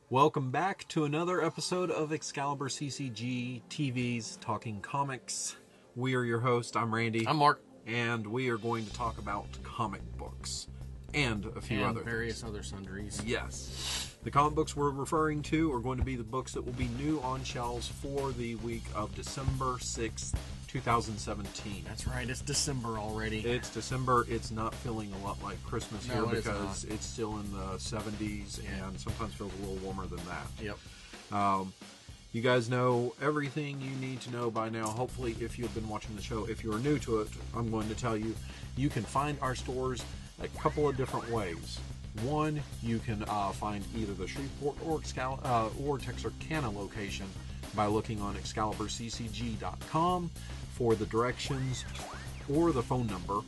Welcome back to another episode of Excalibur CCG TV's Talking Comics. We are your host. I'm Randy. I'm Mark. And we are going to talk about comic books and a few other various things. other sundries. Yes. The comic books we're referring to are going to be the books that will be new on shelves for the week of December 6th, 2017. That's right. It's December already. It's December. It's not feeling a lot like Christmas here because it's still in the 70s and sometimes feels a little warmer than that. Yep. You guys know everything you need to know by now. Hopefully, if you've been watching the show, if you're new to it, I'm going to tell you, you can find our stores a couple of different ways. One, you can find either the Shreveport or Texarkana location by looking on ExcaliburCCG.com for the directions or the phone number,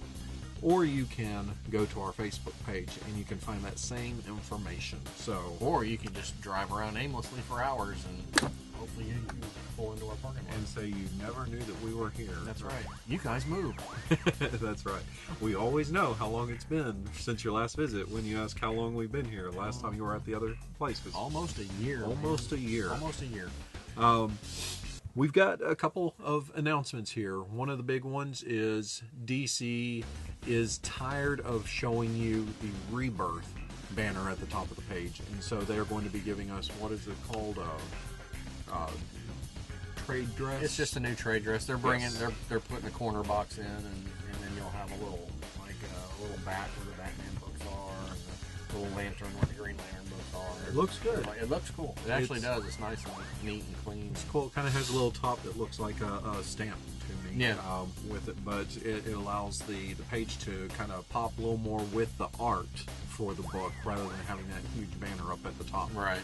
or you can go to our Facebook page and you can find that same information. Or you can just drive around aimlessly for hours and hopefully you pull into our parking lot and say you never knew that we were here. That's right. You guys moved. That's right. We always know how long it's been since your last visit when you ask how long we've been here. Last time you were at the other place. Almost a year. Almost a year. Almost a year. We've got a couple of announcements here. One of the big ones is DC is tired of showing you the Rebirth banner at the top of the page, and so they're going to be giving us, what is it called, trade dress? It's just a new trade dress. They're bringing, they're putting a corner box in, and then you'll have a little bat where the Batman books are, and the little lantern where the Green Lantern books are. It looks good. It looks cool. It actually does. It's nice and neat and clean. It's cool. It kind of has a little top that looks like a stamp to me. Yeah. With it, but it allows the page to kind of pop a little more with the art for the book rather than having that huge banner up at the top. Right.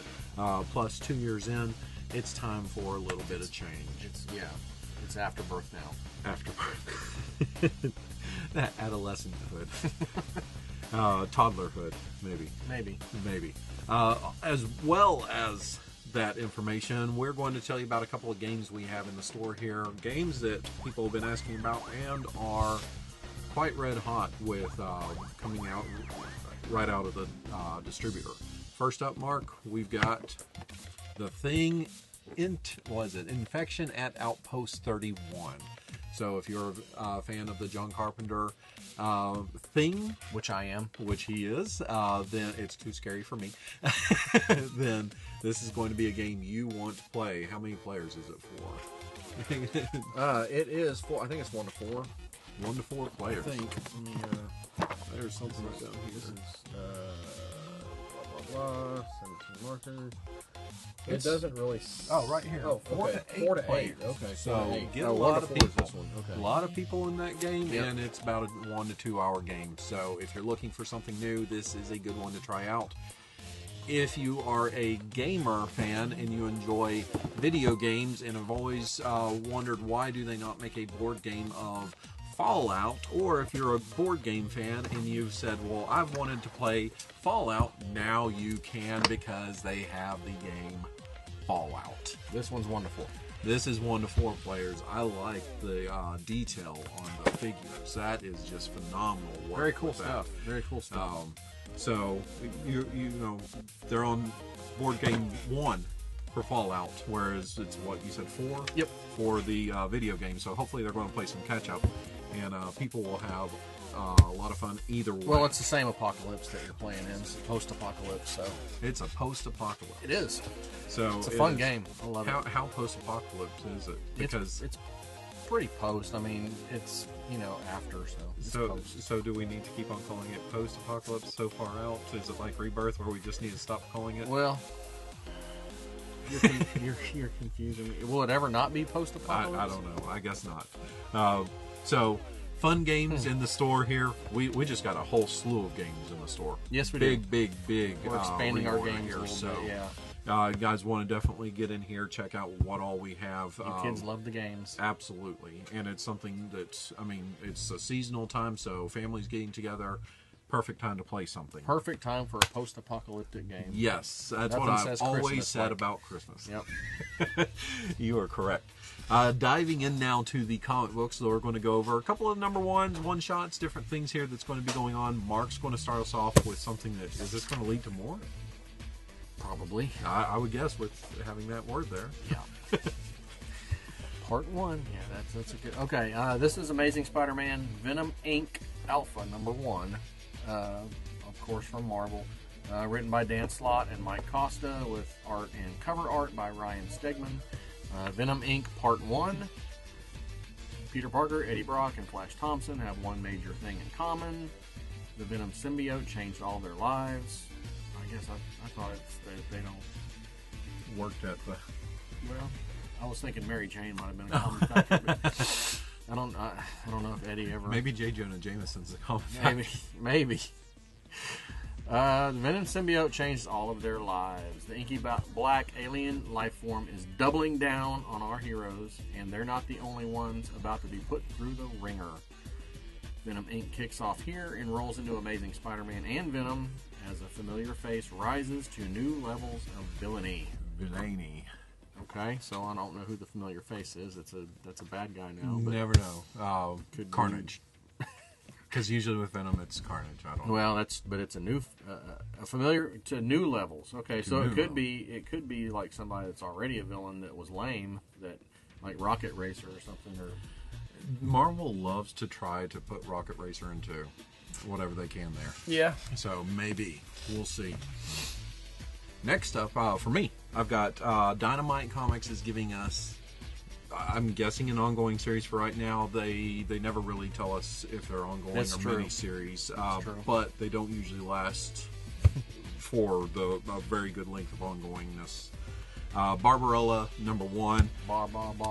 Plus, 2 years in, it's time for a little bit of change. It's afterbirth now. Afterbirth. That adolescenthood. Toddlerhood, maybe. As well as that information, we're going to tell you about a couple of games we have in the store here. Games that people have been asking about and are quite red hot with coming out right out of the distributor. First up, Mark, we've got The Thing, Infection at Outpost 31. So if you're a fan of the John Carpenter Thing, which I am, which he is, then it's too scary for me. Then this is going to be a game you want to play. How many players is it for? It is 4. I think it's 1 to 4. 1 to 4 players. I think. There's something like that here. This is blah blah blah. 17 markers. It doesn't really. Oh, right here. Oh, okay. 4 to 8. Okay, so get a lot of people. Okay. A lot of people in that game, and it's about a 1 to 2 hour game. So if you're looking for something new, this is a good one to try out. If you are a gamer fan and you enjoy video games and have always wondered why do they not make a board game of Fallout, or if you're a board game fan and you've said, well, I've wanted to play Fallout, now you can because they have the game Fallout. This one's 1 to 4. This is 1 to 4 players. I like the detail on the figures. That is just phenomenal work. Very cool stuff. Very cool stuff. So you know they're on board game 1 for Fallout, whereas it's what you said 4. Yep. For the video game. So hopefully they're going to play some catch up, and people will have a lot of fun either way. Well, it's the same apocalypse that you're playing in. It's post-apocalypse, so it's a post-apocalypse. It is. So it's a fun game. I love it. How post-apocalypse is it? Because it's pretty post. I mean, it's after. So do we need to keep on calling it post-apocalypse so far out? Is it like Rebirth, where we just need to stop calling it? Well, you're confusing me. Will it ever not be post-apocalypse? I don't know. I guess not. So fun games in the store here. We just got a whole slew of games in the store. Yes, we do. Big. We're expanding our games here, a little bit, yeah. You guys want to definitely get in here, check out what all we have. You kids love the games. Absolutely. And it's something that, it's a seasonal time, so families getting together, perfect time to play something. Perfect time for a post-apocalyptic game. Yes, that's what I've always said about Christmas. Yep. You are correct. Diving in now to the comic books, so we're going to go over a couple of number ones, one-shots, different things here that's going to be going on. Mark's going to start us off with something that, is this going to lead to more? Probably. Probably. I would guess with having that word there. Yeah. Part 1. Yeah, that's a good. Okay, this is Amazing Spider-Man Venom Inc. Alpha #1. Of course, from Marvel. Written by Dan Slott and Mike Costa, with art and cover art by Ryan Stegman. Venom Inc. Part 1. Peter Parker, Eddie Brock, and Flash Thompson have one major thing in common. The Venom symbiote changed all their lives. I guess I thought they don't. Worked at the. Well, I was thinking Mary Jane might have been a common factor, but I don't know if Eddie ever. Maybe J. Jonah Jameson's a common factor. Maybe. The Venom symbiote changed all of their lives. The inky black alien life form is doubling down on our heroes, and they're not the only ones about to be put through the ringer. Venom Inc. kicks off here and rolls into Amazing Spider-Man and Venom as a familiar face rises to new levels of villainy. Villainy. Okay, so I don't know who the familiar face is. That's a bad guy now. But Never know. Could Carnage. Because usually with Venom, it's Carnage. I don't know. Well, it's a new, a familiar to new levels. Okay, so new it could be like somebody that's already a villain that was lame, that like Rocket Racer or something. Or Marvel loves to try to put Rocket Racer into whatever they can there. yeah, So maybe. We'll see. Next up, for me, I've got Dynamite Comics is giving us, I'm guessing, an ongoing series for right now. They never really tell us if they're ongoing That's or true. mini-series, true. but they don't usually last for a very good length of ongoingness. Barbarella #1. Barbarella.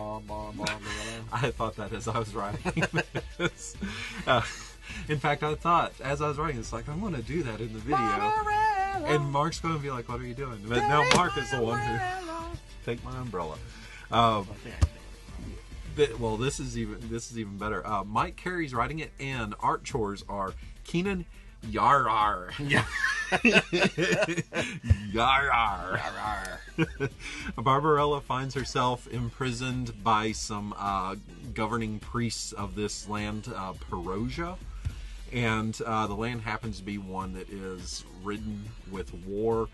I thought that as I was writing this. In fact, I thought as I was writing, it's like, I'm going to do that in the video. And Mark's going to be like, what are you doing? But now Mark is the one who take my umbrella. Well, this is even better. Mike Carey's writing it, and art chores are Keenan Yarar. Yeah. Yarar. Barbarella finds herself imprisoned by some governing priests of this land, Perosia. And the land happens to be one that is ridden with war.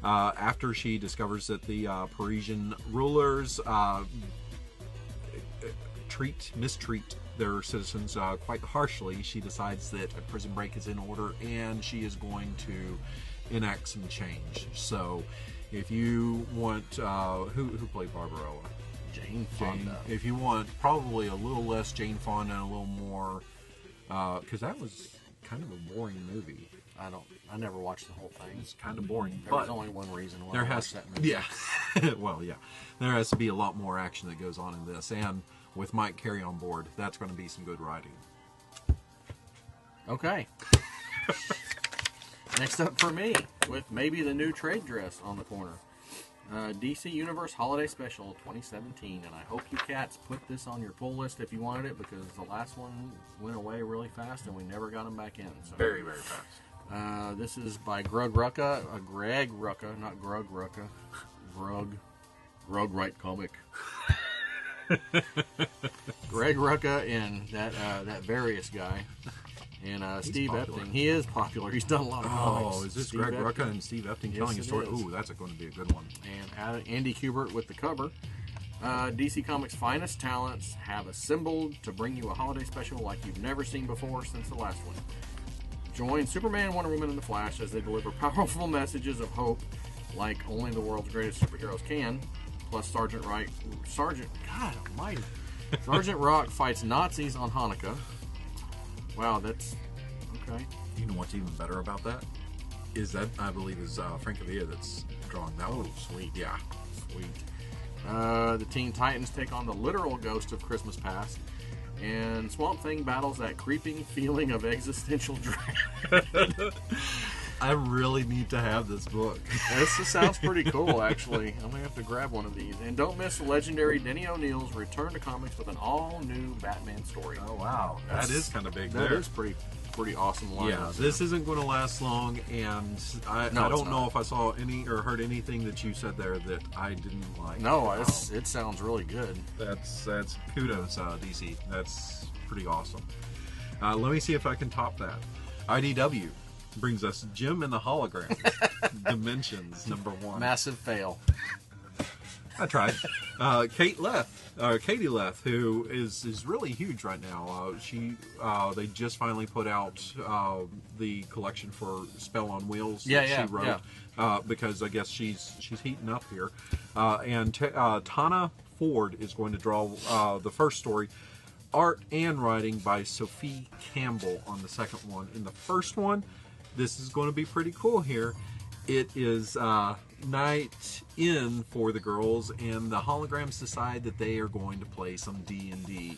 After she discovers that the Parisian rulers mistreat their citizens quite harshly, she decides that a prison break is in order, and she is going to enact some change. So, if you want, who played Barbarella? Jane Fonda. If you want probably a little less Jane Fonda and a little more, because that was kind of a boring movie. I never watched the whole thing. It's kind of boring, There but was only one reason why there I has watched that movie. yeah, well, yeah, there has to be a lot more action that goes on in this, and with Mike Carey on board, that's going to be some good writing. Okay. Next up for me, with maybe the new trade dress on the corner. DC Universe Holiday Special 2017, and I hope you cats put this on your pull list if you wanted it, because the last one went away really fast and we never got them back in. So, Very, very fast. this is by Greg Rucka, Greg Rucka, not Grug Rucka. Grug Wright comic. Greg Rucka and that Various guy. And Steve popular. Epting. He is popular. He's done a lot of comics. Oh, is this Steve Greg Epting. Rucka and Steve Epting Yes, telling a it story? is. Ooh, that's going to be a good one. And Andy Kubert with the cover. DC Comics' finest talents have assembled to bring you a holiday special like you've never seen before since the last one. Join Superman, Wonder Woman, and the Flash as they deliver powerful messages of hope like only the world's greatest superheroes can. Plus Sergeant Rock fights Nazis on Hanukkah. Wow, that's okay. You know what's even better about that? Is that, I believe, is Frank Avila that's drawing that one. Sweet. Yeah. Sweet. The Teen Titans take on the literal ghost of Christmas past, and Swamp Thing battles that creeping feeling of existential dread. I really need to have this book. This sounds pretty cool, actually. I'm going to have to grab one of these. And don't miss the legendary Denny O'Neill's return to comics with an all-new Batman story. Oh, wow. That is kind of big That there. is pretty awesome line. Yeah, this isn't going to last long, and I No, it's don't know not. if I saw any or heard anything that you said there that I didn't like. No, it sounds really good. That's kudos, DC. That's pretty awesome. Let me see if I can top that. IDW brings us Jim and the Hologram. Dimensions, number 1. Massive fail. I tried. Katie Leth, who is really huge right now. They just finally put out the collection for Spell on Wheels that she wrote because I guess she's heating up here. And Tana Ford is going to draw the first story. Art and writing by Sophie Campbell on the second one. In the first one, this is going to be pretty cool here. It is night in for the girls, and the holograms decide that they are going to play some D&D.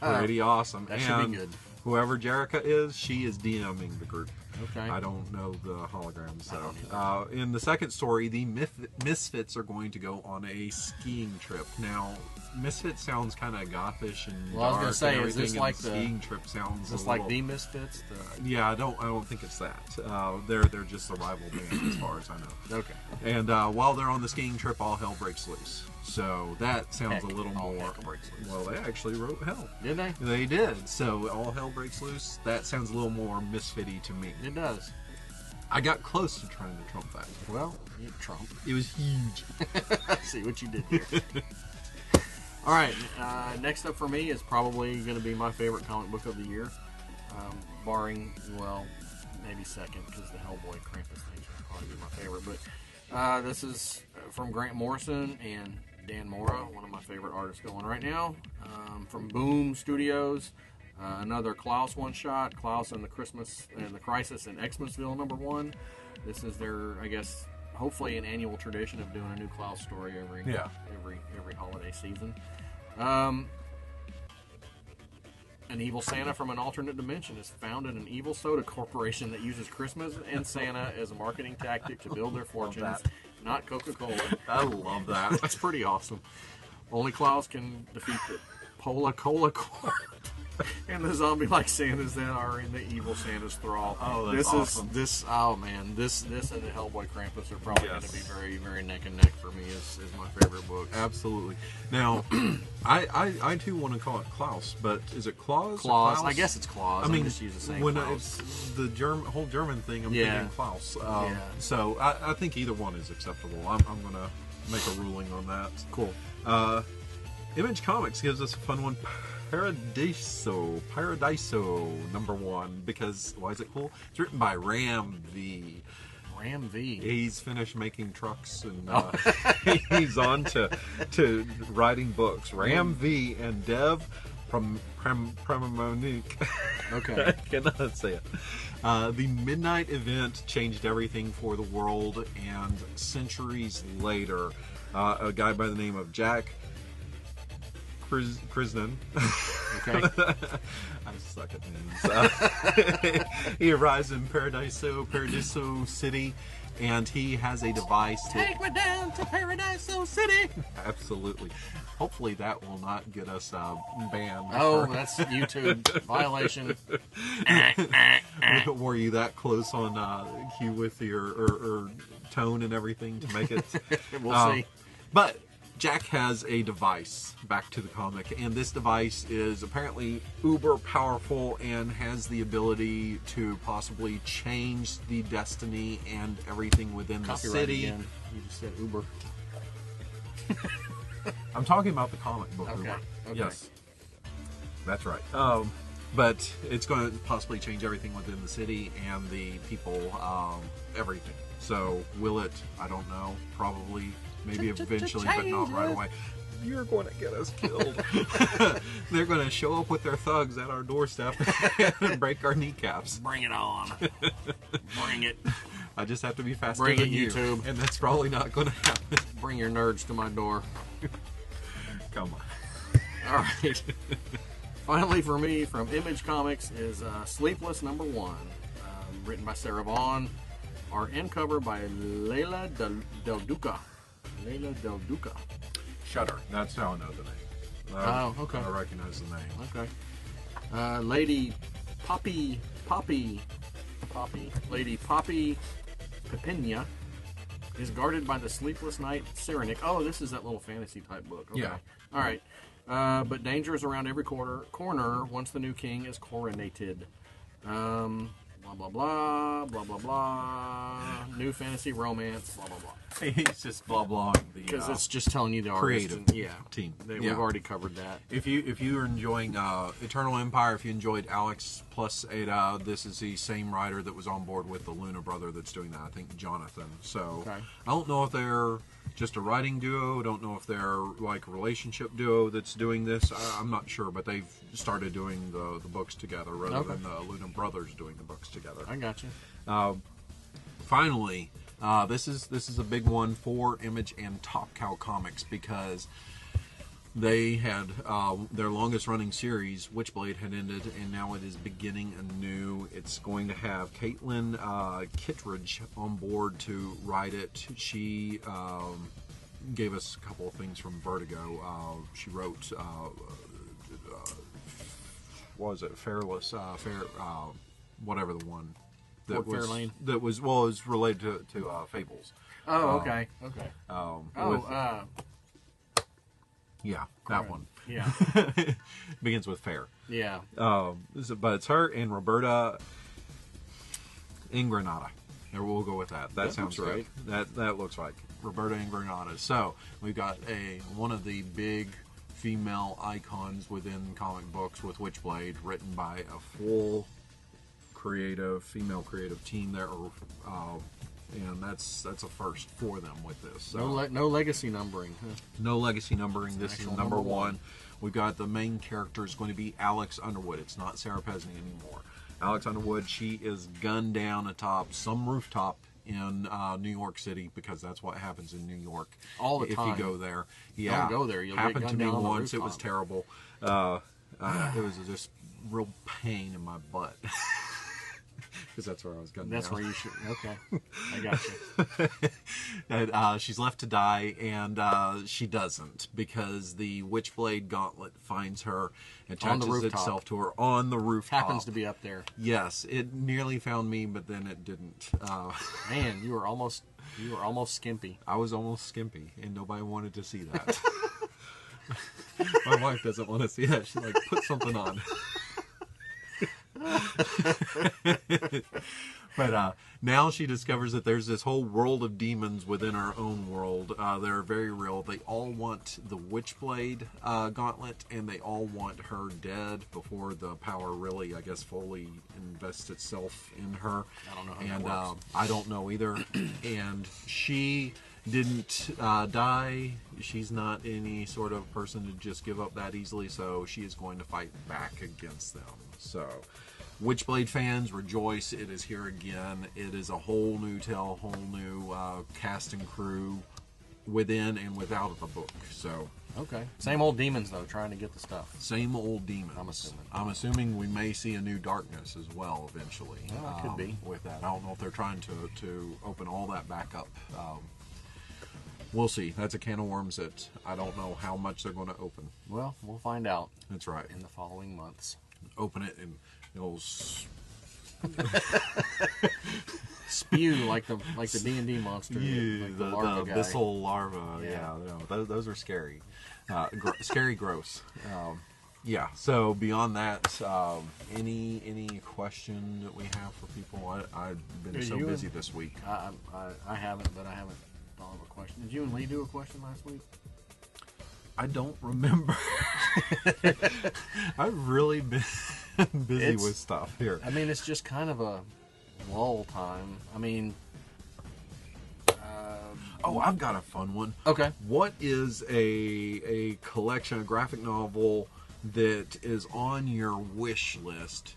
Pretty awesome. That should be good. Whoever Jerica is, she is DMing the group. Okay. I don't know the holograms. So. In the second story, the Misfits are going to go on a skiing trip. Now, Misfits sounds kind of gothish and well, I was going to say, is this like the skiing trip sounds? Is this like the Misfits? Yeah, I don't think it's that. They're just a rival band as far as I know. Okay. And while they're on the skiing trip, all hell breaks loose. So that sounds a little more. Well, they actually wrote hell. Did they? They did. So all hell breaks loose. That sounds a little more misfitty to me. It does. I got close to trying to trump that. Well, you trump. It was huge. See what you did there. All right. Next up for me is probably going to be my favorite comic book of the year, barring, well, maybe second because the Hellboy Krampus thing should probably be my favorite. But this is from Grant Morrison and Dan Mora, one of my favorite artists going right now, from Boom Studios. Another Klaus one-shot, Klaus and the Crisis in Xmasville #1. This is their, I guess, hopefully an annual tradition of doing a new Klaus story every holiday season. An evil Santa from an alternate dimension has founded an evil soda corporation that uses Christmas and Santa as a marketing tactic to build their fortunes, not Coca-Cola. I love that. That's pretty awesome. Only Klaus can defeat the Pola-Cola Corp and the zombie-like Santas that are in the evil Santa's thrall. Oh, that's awesome. This and the Hellboy Krampus are probably going to be very, very neck and neck for me as my favorite book. Absolutely. Now, I too want to call it Klaus, but is it Klaus? Klaus. I guess it's Klaus. I mean, just use the same when Klaus. it's the whole German thing, I'm thinking Klaus. So I think either one is acceptable. I'm going to make a ruling on that. Cool. Image Comics gives us a fun one. Paradiso #1, because why is it cool? It's written by Ram V. Ram V. He's finished making trucks and he's on to writing books. Ram V and Dev from Monique. Okay. I cannot say it. The Midnight Event changed everything for the world, and centuries later, a guy by the name of Jack Krisnan. Okay. I suck at names. He arrives in Paradiso City, and he has a device to take me down to Paradiso City. Absolutely. Hopefully that will not get us banned. Oh, that's YouTube violation. Were you that close on cue with your or tone and everything to make it? We'll see. But Jack has a device, back to the comic, and this device is apparently uber powerful and has the ability to possibly change the destiny and everything within the city. Again. You just said uber. I'm talking about the comic book Okay. Uber. Okay. Yes, that's right. But it's going to possibly change everything within the city and the people, everything. So will it? I don't know. Probably. Maybe eventually, but not right away. You're going to get us killed. They're going to show up with their thugs at our doorstep and break our kneecaps. Bring it on. Bring it. I just have to be faster Bring than it, you. YouTube. And that's probably not going to happen. Bring your nerds to my door. Come on. All right. Finally for me, from Image Comics, is Sleepless #1. Written by Sarah Vaughn. Art and cover by Leila Del Duca. Leila Del Duca. Shutter. That's how I know the name. Oh, okay. I recognize the name. Okay. Lady Poppy Pepina is guarded by the sleepless night Cyrenaic. Oh, this is that little fantasy type book. Okay. Yeah. All right. But danger is around every corner once the new king is coronated. blah blah blah blah blah blah. New fantasy romance, blah blah blah. He's just blah blah. Because it's just telling you the creative artist. Yeah, team. We've already covered that. If you are enjoying Eternal Empire, if you enjoyed Alex plus Ada, this is the same writer that was on board with the Luna brother that's doing that. I think Jonathan. So Okay. I don't know if they're just a writing duo. I don't know if they're like a relationship duo that's doing this. I'm not sure, but they've started doing the books together rather than the Luna brothers doing the books together. I got you. Finally, this is a big one for Image and Top Cow Comics because they had their longest running series, Witchblade, had ended, and now it is beginning anew. It's going to have Caitlin Kittredge on board to write it. She gave us a couple of things from Vertigo. She wrote, what was it, Fairless, whatever the one. Fort Fairlane? That was, well, it was related to Fables. Oh, okay. Okay. Yeah, that one. Yeah. Begins with Fair. Yeah. But it's her and Roberta Ingranata. There, we'll go with that. That sounds looks right. That looks like Roberta Ingranata. So we've got one of the big female icons within comic books with Witchblade, written by a full female creative team there, and that's a first for them with this. So. No legacy numbering. Huh? No legacy numbering. This is actual number number one. We've got the main character is going to be Alex Underwood. It's not Sarah Pesney anymore. Alex Underwood, she is gunned down atop some rooftop in New York City, because that's what happens in New York all the time. If you go there. Yeah, don't go there. You'll happened get to gunned me down on the once. It was rooftop. terrible. It was just real pain in my butt. Because that's where I was gunned That's down. where you should. Okay, I got you. And, she's left to die, and she doesn't, because the Witchblade Gauntlet finds her, attaches itself to her on the rooftop. Happens to be up there. Yes, it nearly found me, but then it didn't. Man, you were almost skimpy. I was almost skimpy, and nobody wanted to see that. My wife doesn't want to see that. She's like, put something on. But now she discovers that there's this whole world of demons within our own world. They're very real. They all want the Witchblade Gauntlet, and they all want her dead before the power really, I guess, fully invests itself in her. I don't know how that works. I don't know either. And she didn't die. She's not any sort of person to just give up that easily, so she is going to fight back against them. So, Witchblade fans, rejoice. It is here again. It is a whole new tale, whole new cast and crew within and without of the book. So, Okay. Same old demons, though, trying to get the stuff. same old demons. I'm assuming. I'm assuming we may see a new Darkness as well eventually. Well, it could be. With that. I don't know if they're trying to open all that back up. We'll see. That's a can of worms that I don't know how much they're going to open. Well, we'll find out That's right. in the following months. Open it and it'll Spew like the D&D monster, like the larva guy. abyssal larva. Yeah. No, those are scary. Scary, gross. Yeah. So beyond that, any question that we have for people? I've been so busy this week. I haven't, but I haven't thought of a question. Did you and Lee do a question last week? I don't remember. I've really been busy with stuff here. I mean, it's just kind of a lull time. I mean, Oh, I've got a fun one. okay. What is a collection, a graphic novel that is on your wish list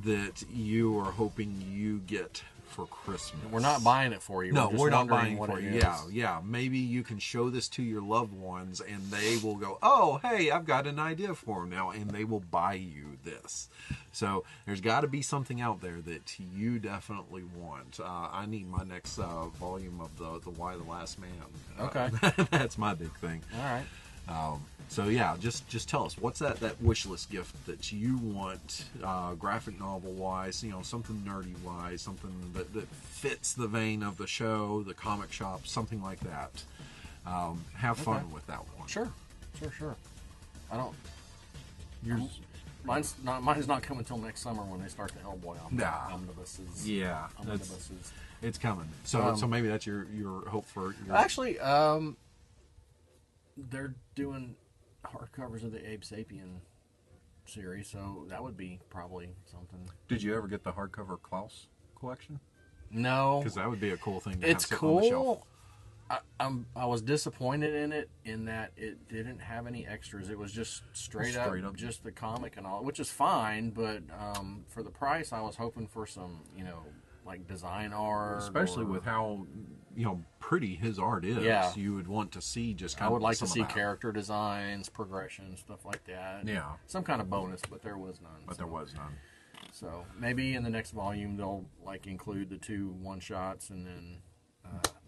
that you are hoping you get for Christmas? We're not buying it for you. No, just we're not wondering buying what for it you. is. Yeah. Maybe you can show this to your loved ones, and they will go, "Oh, hey, I've got an idea for them now," and they will buy you this. So there's got to be something out there that you definitely want. I need my next volume of the Why the Last Man. Okay. That's my big thing. All right. So yeah, just tell us, what's that wish list gift that you want, graphic novel wise, something nerdy wise, something that fits the vein of the show, the comic shop, something like that. Have fun with that one. Sure. I don't. Mine's not coming until next summer when they start the Hellboy omnibuses. Yeah, Omnibuses. it's coming. So maybe that's your hope for. Actually, they're doing hardcovers of the Abe Sapien series, so that would be probably something. Did you ever get the hardcover Klaus collection? No, Because that would be a cool thing to it's have sitting on the shelf. cool. I was disappointed in it in that it didn't have any extras. It was just straight up just the comic and all, which is fine. But for the price, I was hoping for some, like design art, Especially with how pretty his art is. Yeah. You would want to see just I kind would of like to some see of that. character designs, progression, stuff like that. Yeah. Some kind of bonus, but there was none. But there was none. So maybe in the next volume they'll like include the 2 one-shots and then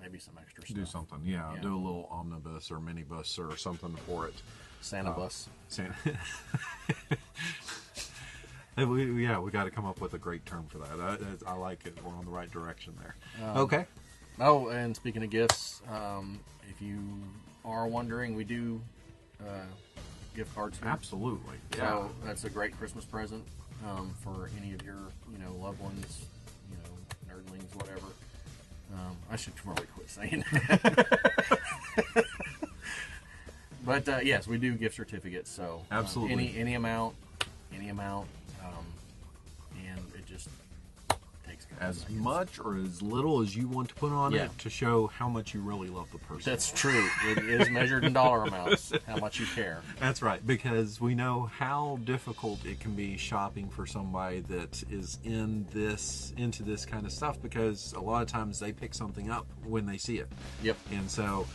maybe some extra stuff. Do something, yeah. Do a little omnibus or minibus or something for it. Santa bus. Santa. We got to come up with a great term for that. I like it. We're on the right direction there. Okay. Oh, and speaking of gifts, if you are wondering, we do gift cards here. Absolutely. Yeah. So that's a great Christmas present for any of your, loved ones, nerdlings, whatever. I should probably quit saying that. But yes, we do gift certificates. So absolutely, any amount, and it just takes as much or as little as you want to put on it to show how much you really love the person. That's true. It is measured in dollar amounts, how much you care. That's right, because we know how difficult it can be shopping for somebody that is into this kind of stuff, because a lot of times they pick something up when they see it. Yep. And so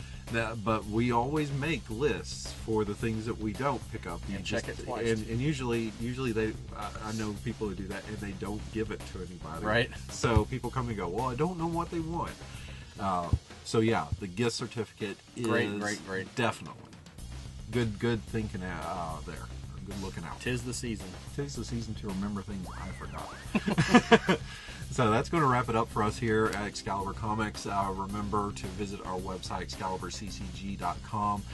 but we always make lists for the things that we don't pick up. And check it twice. And usually they, I know people who do that and they don't give it to anybody. Right. So people come and go, well, I don't know what they want. So yeah, the gift certificate is great. Definitely good thinking there. Good looking out. Tis the season. Tis the season to remember things I forgot. So that's going to wrap it up for us here at Excalibur Comics. Remember to visit our website, ExcaliburCCG.com,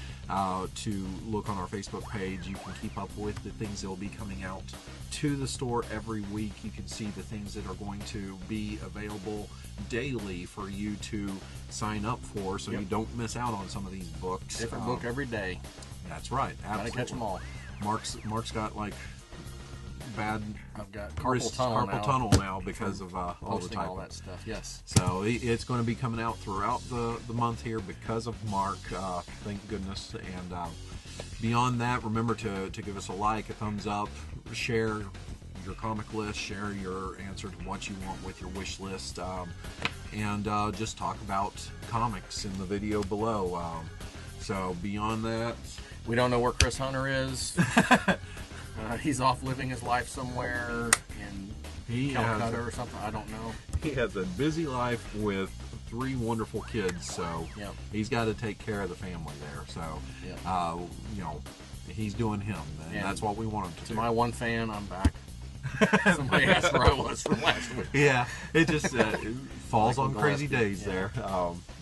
to look on our Facebook page. You can keep up with the things that will be coming out to the store every week. You can see the things that are going to be available daily for you to sign up for, so you don't miss out on some of these books. Different book every day. That's right. Absolutely. Gotta catch them all. Mark's got like bad I've got carpal tunnel now because of all the typing. all that stuff. Yes. So it's going to be coming out throughout the month here because of Mark. Thank goodness. And beyond that, remember to give us a like, a thumbs up, share your comic list, share your answer to what you want with your wish list, and just talk about comics in the video below. So beyond that, we don't know where Chris Hunter is. He's off living his life somewhere in Calcutta or something. I don't know. He has a busy life with 3 wonderful kids, so he's got to take care of the family there. So, he's doing him, and that's what we want him to do. To my one fan, I'm back. Somebody asked where I was from last week. Yeah, it just falls on crazy days there.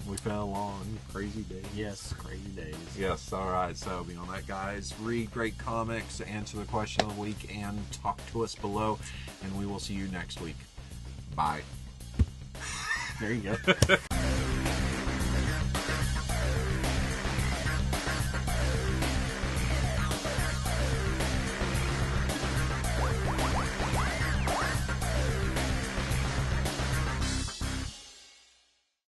We fell on crazy days. Yes, crazy days. Yes, all right. So beyond that, guys, read great comics, answer the question of the week, and talk to us below. And we will see you next week. Bye. There you go.